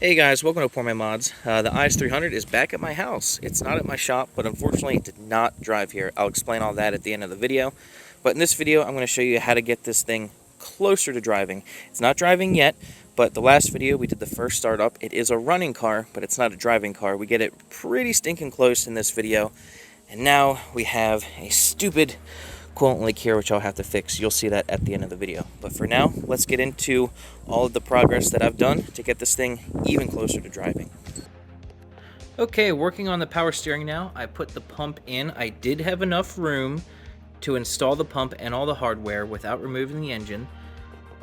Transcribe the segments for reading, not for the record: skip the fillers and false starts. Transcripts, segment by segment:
Hey guys, welcome to Pour My Mods. The IS300 is back at my house. It's not at my shop, but unfortunately it did not drive here. I'll explain all that at the end of the video. But in this video, I'm going to show you how to get this thing closer to driving. It's not driving yet, but the last video we did the first startup. It is a running car, but it's not a driving car. We get it pretty stinking close in this video. And now we have a stupid coolant leak here, which I'll have to fix. You'll see that at the end of the video. But for now, let's get into all of the progress that I've done to get this thing even closer to driving. Okay, working on the power steering now. I put the pump in. I did have enough room to install the pump and all the hardware without removing the engine.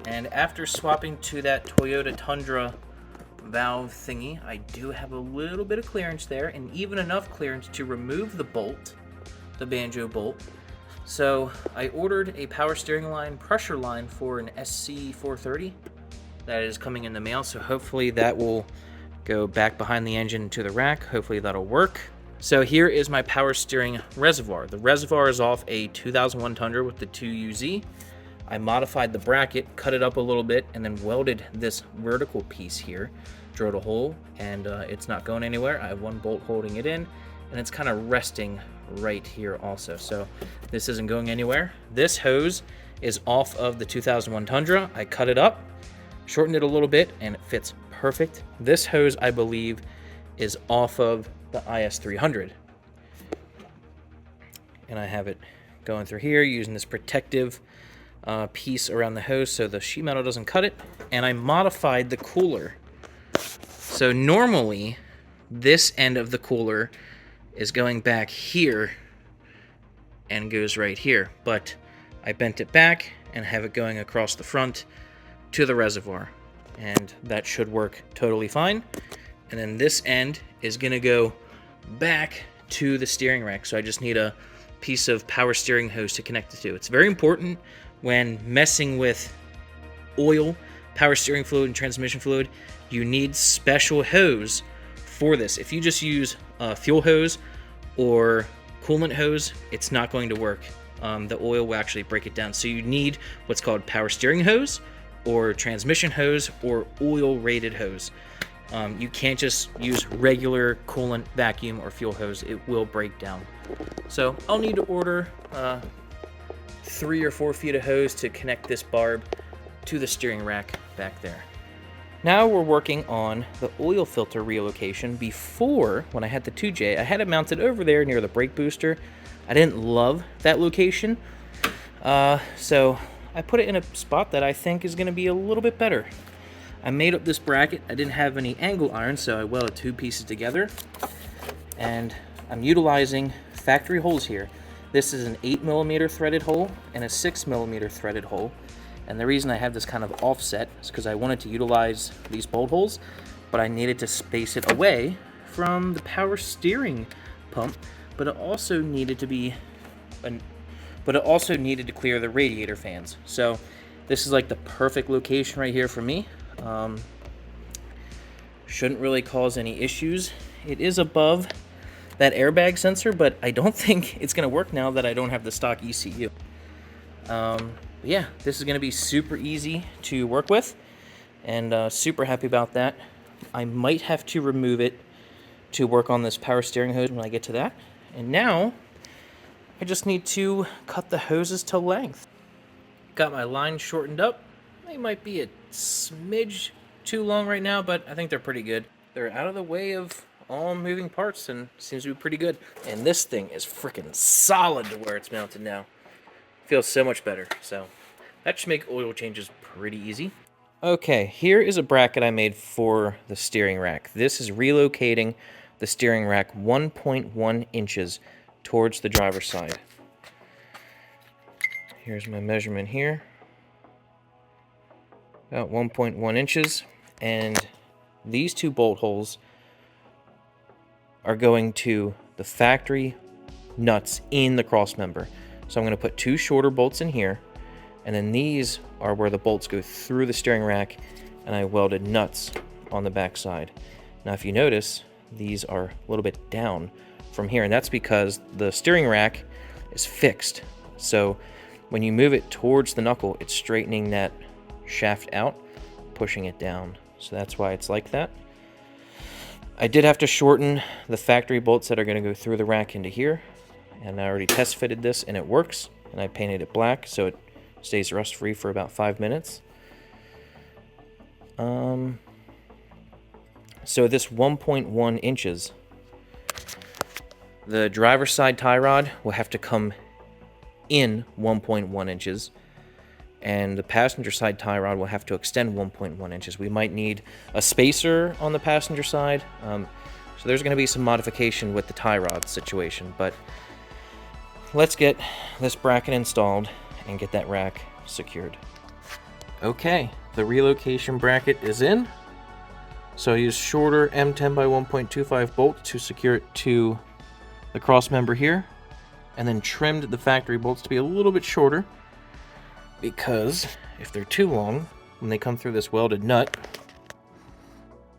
And after swapping to that Toyota Tundra valve thingy, I do have a little bit of clearance there, and even enough clearance to remove the bolt, the banjo bolt. So I ordered a power steering line, pressure line for an SC430 that is coming in the mail. So hopefully that will go back behind the engine to the rack. Hopefully that'll work. So here is my power steering reservoir. The reservoir is off a 2001 Tundra with the 2UZ. I modified the bracket, cut it up a little bit, and then welded this vertical piece here. Drilled a hole, and it's not going anywhere. I have one bolt holding it in, and it's kind of resting right here also. So this isn't going anywhere. This hose is off of the 2001 Tundra. I cut it up, shortened it a little bit, and it fits perfect. This hose, I believe, is off of the IS300. And I have it going through here using this protective piece around the hose so the sheet metal doesn't cut it. And I modified the cooler. So normally, this end of the cooler is going back here and goes right here, but I bent it back and have it going across the front to the reservoir, and that should work totally fine. And then this end is gonna go back to the steering rack, so I just need a piece of power steering hose to connect the two. It's very important when messing with oil, power steering fluid, and transmission fluid. You need special hose for this. If you just use fuel hose or coolant hose, it's not going to work. The oil will actually break it down. So you need what's called power steering hose or transmission hose or oil rated hose. You can't just use regular coolant, vacuum, or fuel hose. It will break down. So I'll need to order 3 or 4 feet of hose to connect this barb to the steering rack back there. Now we're working on the oil filter relocation. Before, when I had the 2J, I had it mounted over there near the brake booster. I didn't love that location, so I put it in a spot that I think is going to be a little bit better. I made up this bracket. I didn't have any angle iron, so I welded 2 pieces together, and I'm utilizing factory holes here. This is an 8mm threaded hole and a 6mm threaded hole. And the reason I have this kind of offset is because I wanted to utilize these bolt holes, but I needed to space it away from the power steering pump, but it also needed to clear the radiator fans. So this is like the perfect location right here for me. Shouldn't really cause any issues. It is above that airbag sensor, but I don't think it's going to work now that I don't have the stock ECU. Yeah, this is going to be super easy to work with, and super happy about that. I might have to remove it to work on this power steering hose when I get to that. And now, I just need to cut the hoses to length. Got my line shortened up. They might be a smidge too long right now, but I think they're pretty good. They're out of the way of all moving parts and seems to be pretty good. And this thing is freaking solid to where it's mounted now. Feels so much better, so that should make oil changes pretty easy. Okay, here is a bracket I made for the steering rack. This is relocating the steering rack 1.1 inches towards the driver's side. Here's my measurement here. About 1.1 inches, and these 2 bolt holes are going to the factory nuts in the cross member. So I'm going to put 2 shorter bolts in here, and then these are where the bolts go through the steering rack, and I welded nuts on the back side. Now if you notice, these are a little bit down from here, and that's because the steering rack is fixed. So when you move it towards the knuckle, it's straightening that shaft out, pushing it down. So that's why it's like that. I did have to shorten the factory bolts that are going to go through the rack into here, and I already test fitted this and it works, and I painted it black so it stays rust free for about 5 minutes. So this 1.1 inches, the driver's side tie rod will have to come in 1.1 inches, and the passenger side tie rod will have to extend 1.1 inches. We might need a spacer on the passenger side, so there's going to be some modification with the tie rod situation, but let's get this bracket installed and get that rack secured. Okay, the relocation bracket is in. So I used shorter M10 by 1.25 bolts to secure it to the cross member here, and then trimmed the factory bolts to be a little bit shorter, because if they're too long, when they come through this welded nut,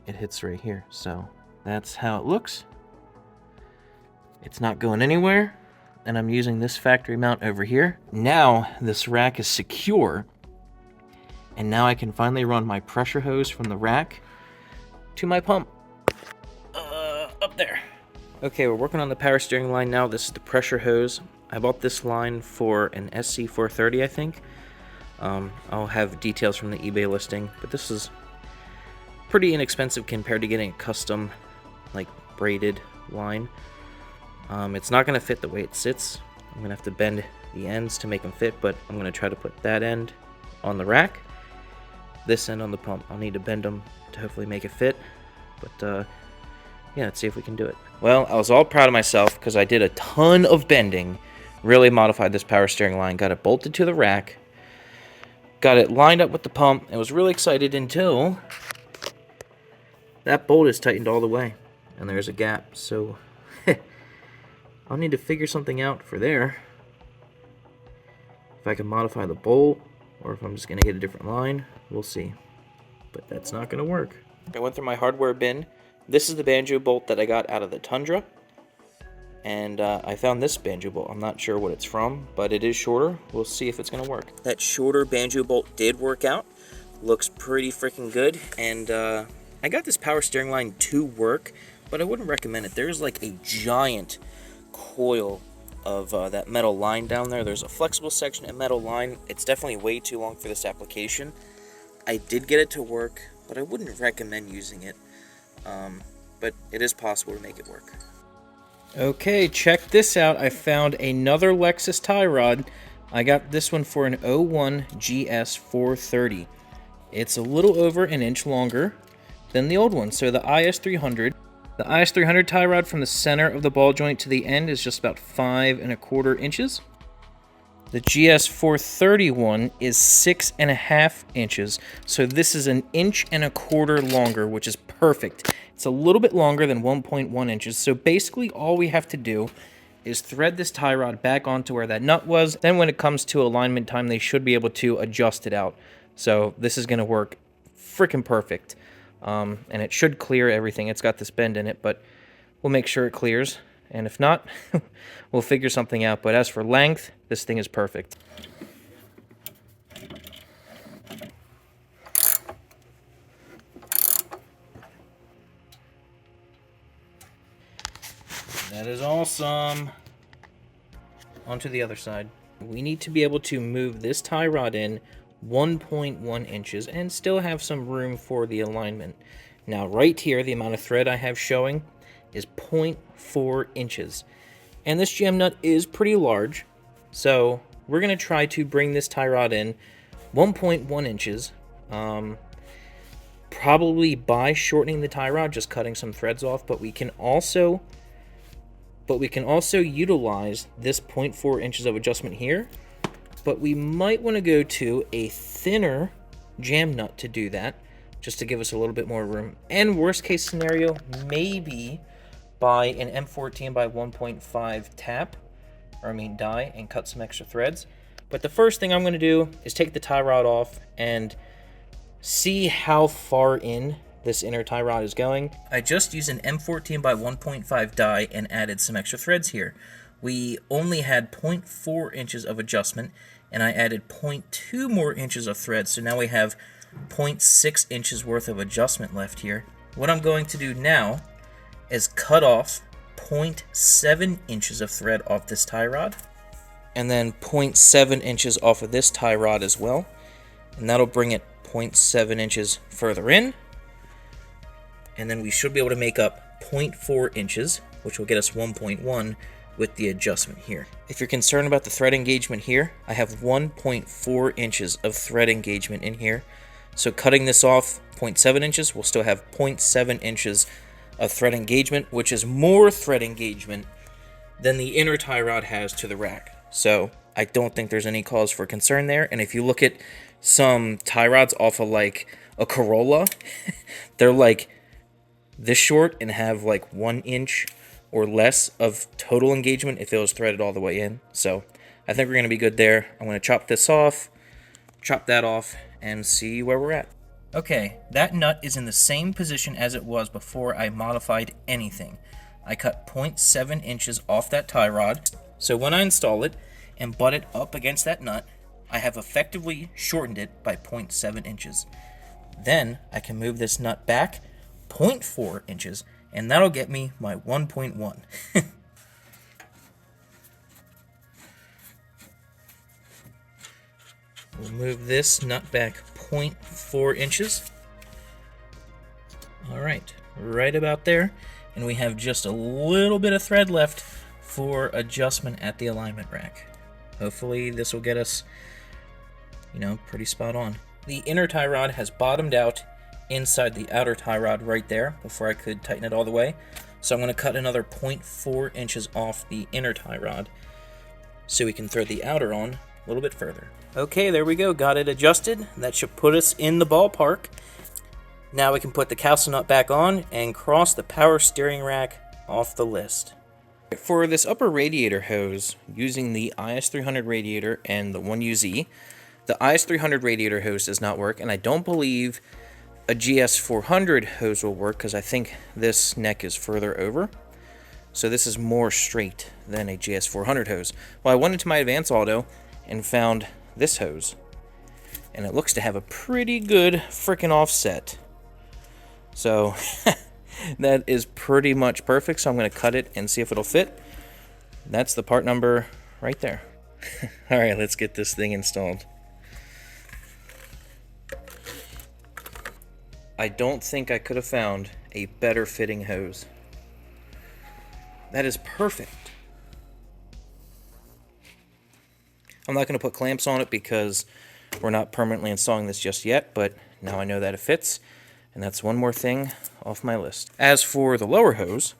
it hits right here. So that's how it looks. It's not going anywhere, and I'm using this factory mount over here. Now this rack is secure, and now I can finally run my pressure hose from the rack to my pump. Up there. Okay, we're working on the power steering line now. This is the pressure hose. I bought this line for an SC430, I think. I'll have details from the eBay listing, but this is pretty inexpensive compared to getting a custom, like, braided line. It's not going to fit the way it sits. I'm going to have to bend the ends to make them fit, but I'm going to try to put that end on the rack, this end on the pump. I'll need to bend them to hopefully make it fit, but yeah, let's see if we can do it. Well, I was all proud of myself because I did a ton of bending, really modified this power steering line, got it bolted to the rack, got it lined up with the pump, and was really excited until that bolt is tightened all the way and there's a gap. So I'll need to figure something out for there, if I can modify the bolt or if I'm just gonna get a different line. We'll see, but that's not gonna work. I went through my hardware bin. This is the banjo bolt that I got out of the Tundra, and I found this banjo bolt. I'm not sure what it's from, but it is shorter. We'll see if it's gonna work. That shorter banjo bolt did work out. Looks pretty freaking good, and I got this power steering line to work, but I wouldn't recommend it. There's like a giant coil of that metal line down there. There's a flexible section and metal line. It's definitely way too long for this application. I did get it to work, but I wouldn't recommend using it. But it is possible to make it work. Okay, check this out. I found another Lexus tie rod. I got this one for an 01 GS430. It's a little over an inch longer than the old one. So the IS300. The IS300 tie rod from the center of the ball joint to the end is just about 5¼ inches. The GS431 is 6½ inches, so this is 1¼ inches longer, which is perfect. It's a little bit longer than 1.1 inches, so basically all we have to do is thread this tie rod back onto where that nut was. Then when it comes to alignment time, they should be able to adjust it out. So this is going to work freaking perfect, and it should clear everything. It's got this bend in it, but we'll make sure it clears. And if not, we'll figure something out. But as for length, this thing is perfect. That is awesome. On to the other side. We need to be able to move this tie rod in 1.1 inches and still have some room for the alignment. Now right here, the amount of thread I have showing is 0.4 inches. And this jam nut is pretty large, so we're going to try to bring this tie rod in 1.1 inches, probably by shortening the tie rod, just cutting some threads off, but we can also utilize this 0.4 inches of adjustment here, but we might want to go to a thinner jam nut to do that, just to give us a little bit more room. And worst case scenario, maybe buy an M14 by 1.5 die, and cut some extra threads. But the first thing I'm going to do is take the tie rod off and see how far in this inner tie rod is going. I just used an M14 by 1.5 die and added some extra threads here. We only had 0.4 inches of adjustment, and I added 0.2 more inches of thread, so now we have 0.6 inches worth of adjustment left here. What I'm going to do now is cut off 0.7 inches of thread off this tie rod, and then 0.7 inches off of this tie rod as well, and that'll bring it 0.7 inches further in, and then we should be able to make up 0.4 inches, which will get us 1.1 with the adjustment here. If you're concerned about the thread engagement here, I have 1.4 inches of thread engagement in here, so cutting this off 0.7 inches, we'll still have 0.7 inches of thread engagement, which is more thread engagement than the inner tie rod has to the rack. So I don't think there's any cause for concern there. And if you look at some tie rods off of like a Corolla, they're like this short and have like 1 inch or less of total engagement if it was threaded all the way in. So I think we're going to be good there. I'm going to chop this off, chop that off, and see where we're at. Okay, that nut is in the same position as it was before I modified anything. I cut 0.7 inches off that tie rod, so when I install it and butt it up against that nut, I have effectively shortened it by 0.7 inches. Then I can move this nut back 0.4 inches, and that'll get me my 1.1. We'll move this nut back 0.4 inches. All right, right about there. And we have just a little bit of thread left for adjustment at the alignment rack. Hopefully this will get us, pretty spot on. The inner tie rod has bottomed out inside the outer tie rod right there before I could tighten it all the way. So I'm going to cut another 0.4 inches off the inner tie rod so we can thread the outer on a little bit further. Okay, there we go. Got it adjusted. That should put us in the ballpark. Now we can put the cowsill nut back on and cross the power steering rack off the list. For this upper radiator hose, using the IS300 radiator and the 1UZ, the IS300 radiator hose does not work, and I don't believe a GS400 hose will work because I think this neck is further over. So this is more straight than a GS400 hose. Well, I went into my Advance Auto and found this hose, and it looks to have a pretty good freaking offset. So that is pretty much perfect. So I'm going to cut it and see if it'll fit. That's the part number right there. All right, let's get this thing installed. I don't think I could have found a better fitting hose. That is perfect. I'm not going to put clamps on it because we're not permanently installing this just yet, but now I know that it fits, and that's one more thing off my list. As for the lower hose,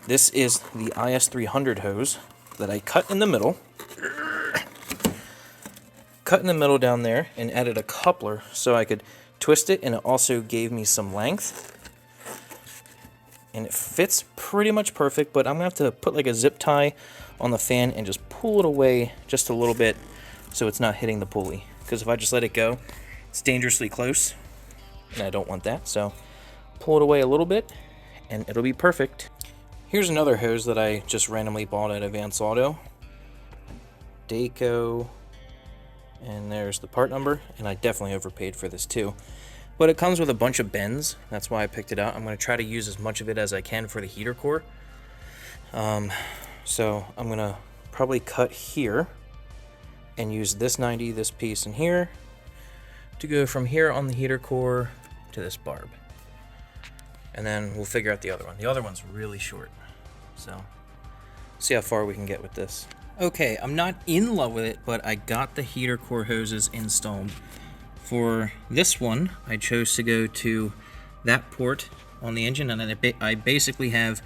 this is the IS300 hose that I cut in the middle. Cut in the middle down there and added a coupler so I could twist it, and it also gave me some length. And it fits pretty much perfect, but I'm going to have to put like a zip tie on the fan and just pull it away just a little bit so it's not hitting the pulley. Because if I just let it go, it's dangerously close, and I don't want that. So pull it away a little bit, and it'll be perfect. Here's another hose that I just randomly bought at Advance Auto. Daco, and there's the part number, and I definitely overpaid for this too. But it comes with a bunch of bends. That's why I picked it out. I'm going to try to use as much of it as I can for the heater core. So I'm going to probably cut here and use this 90, this piece in here, to go from here on the heater core to this barb. And then we'll figure out the other one. The other one's really short. So see how far we can get with this. Okay, I'm not in love with it, but I got the heater core hoses installed. For this one, I chose to go to that port on the engine, and I basically have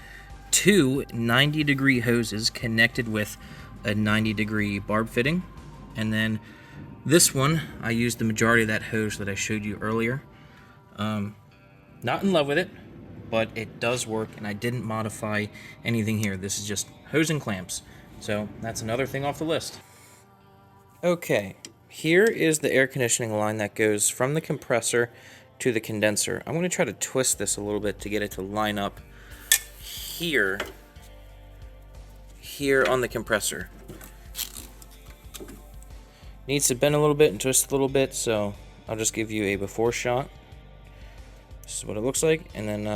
two 90-degree hoses connected with a 90-degree barb fitting. And then this one, I used the majority of that hose that I showed you earlier. Not in love with it, but it does work, and I didn't modify anything here. This is just hose and clamps. So that's another thing off the list. Okay. Here is the air conditioning line that goes from the compressor to the condenser. I'm going to try to twist this a little bit to get it to line up here on the compressor. Needs to bend a little bit and twist a little bit, so I'll just give you a before shot. This is what it looks like, and then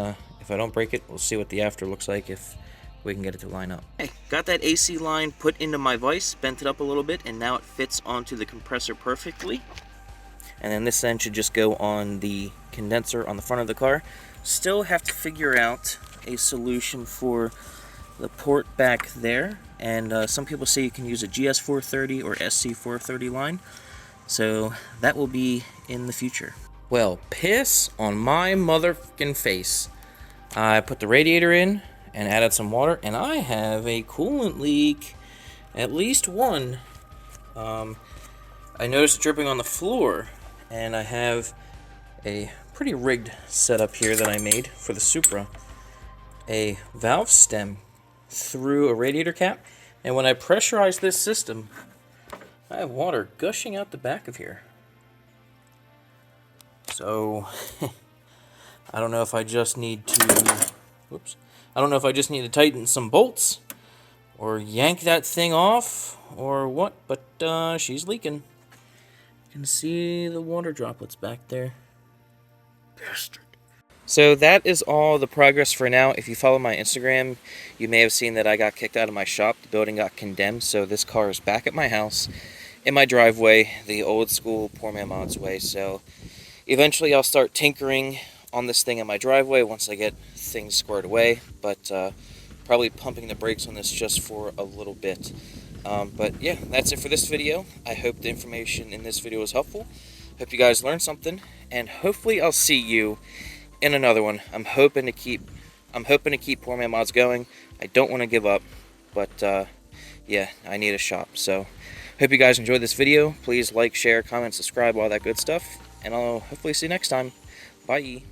if I don't break it, we'll see what the after looks like if we can get it to line up. Okay, got that AC line put into my vise, bent it up a little bit, and now it fits onto the compressor perfectly. And then this end should just go on the condenser on the front of the car. Still have to figure out a solution for the port back there, and some people say you can use a GS430 or SC430 line, so that will be in the future. Well, piss on my motherfucking face. I put the radiator in and added some water, and I have a coolant leak, at least one. I noticed it dripping on the floor, and I have a pretty rigged setup here that I made for the Supra. A valve stem through a radiator cap, and when I pressurize this system, I have water gushing out the back of here. So I don't know if I just need to, whoops, I don't know if I just need to tighten some bolts or yank that thing off or what, but she's leaking. You can see the water droplets back there. Bastard. So that is all the progress for now. If you follow my Instagram, you may have seen that I got kicked out of my shop. The building got condemned, so this car is back at my house, in my driveway, the old school poor man mods way. So eventually I'll start tinkering on this thing in my driveway once I get things squared away, but probably pumping the brakes on this just for a little bit. But yeah, that's it for this video. I hope the information in this video was helpful. Hope you guys learned something, and hopefully I'll see you in another one. I'm hoping to keep Poor Man Mods going. I don't want to give up, but yeah, I need a shop. So hope you guys enjoyed this video. Please like, share, comment, subscribe, all that good stuff, and I'll hopefully see you next time. Bye.